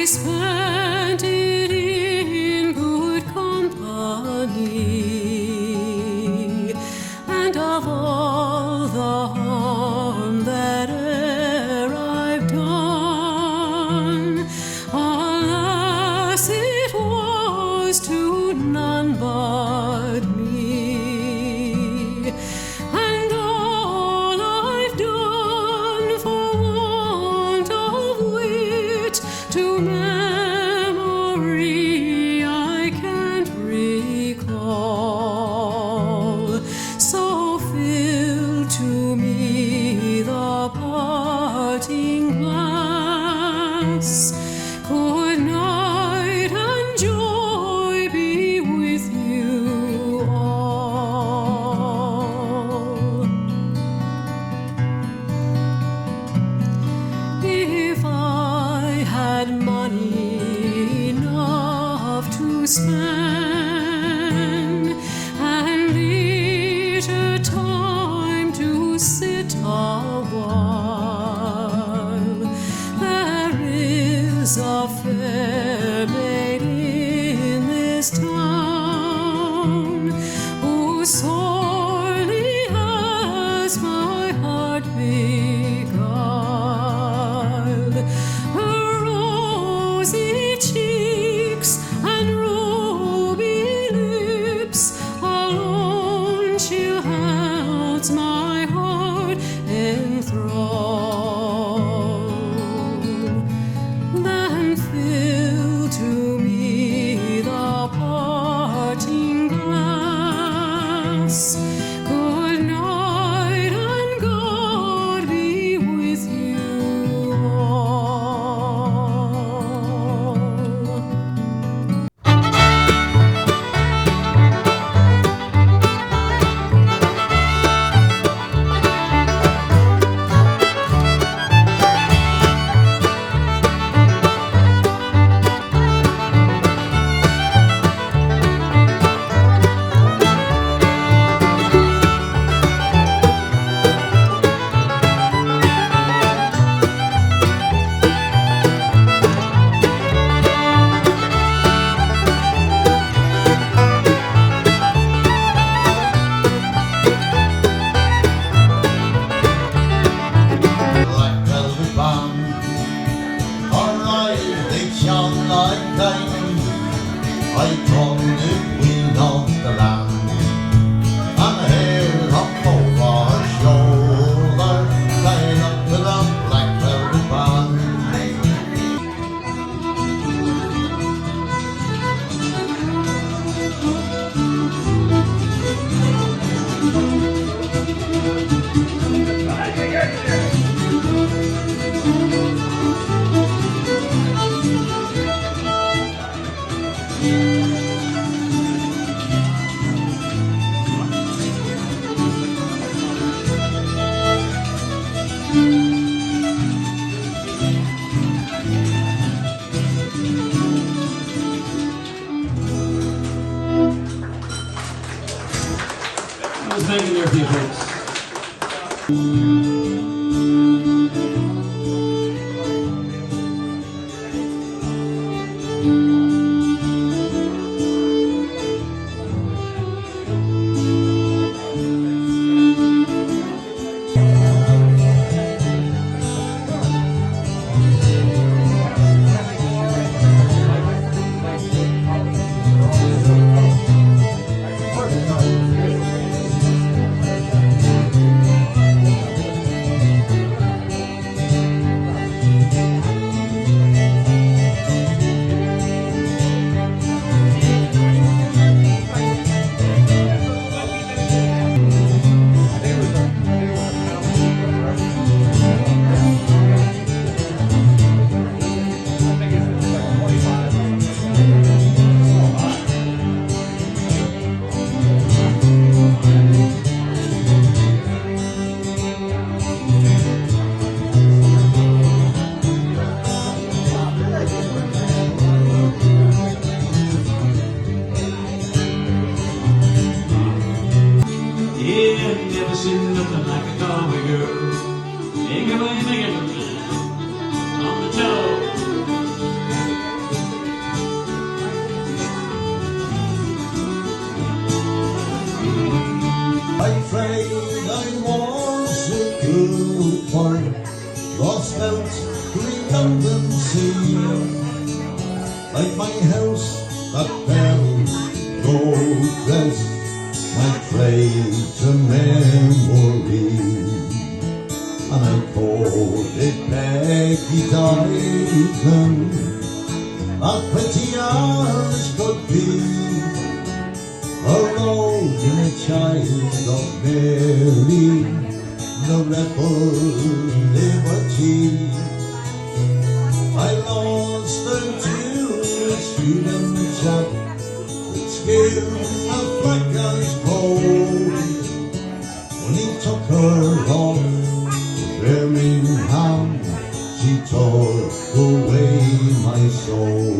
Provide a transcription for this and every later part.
spent it in good company, and of all the harm that e'er I've done, alas, it was to none but me. And all I've done for want of wit to memory I can't recall. So fill to me the parting glass. Good night and joy be with you all. If I had money enough to spend, and leisure time to sit a while, there is a fair maid in this town who sorely has my heart beguiled. Her rosy cheeks and ruby lips alone she holds my heart enthralled. Then fill to me the parting glass. Good night and God be with you all. Black velvet band, alright, they shall like diamonds. I told it wind off the land, and the hair up over her shoulder, tied up with a black velvet band. Let's hang in there for you folks. lost out redundancy, like my house that fell progress, my trade to memory. And I called it Peggy Diamond, as pretty as could be, a road in a child of Mary, the rebel liberty. I lost her to a Sweden chap with skin as black as coal, when he took her off Birmingham, she took away my soul.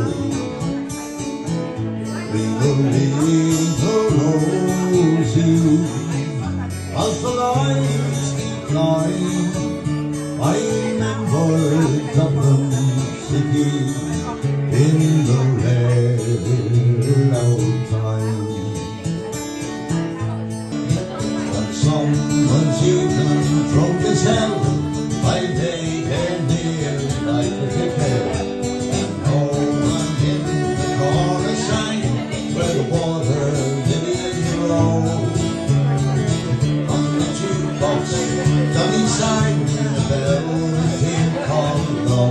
Ring-a-ring-a Rosie, as the lights decline, I remember Dublin City in the red old time. And someone's eaten drunk as hell, by day and near like a ticket, and no one in the corner sign where the water lilies grow. On the jukebox, Johnny sang the bells in Congo.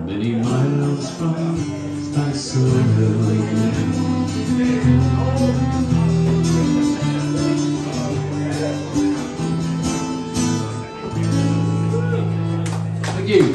Many miles from Stansfield. Thank you.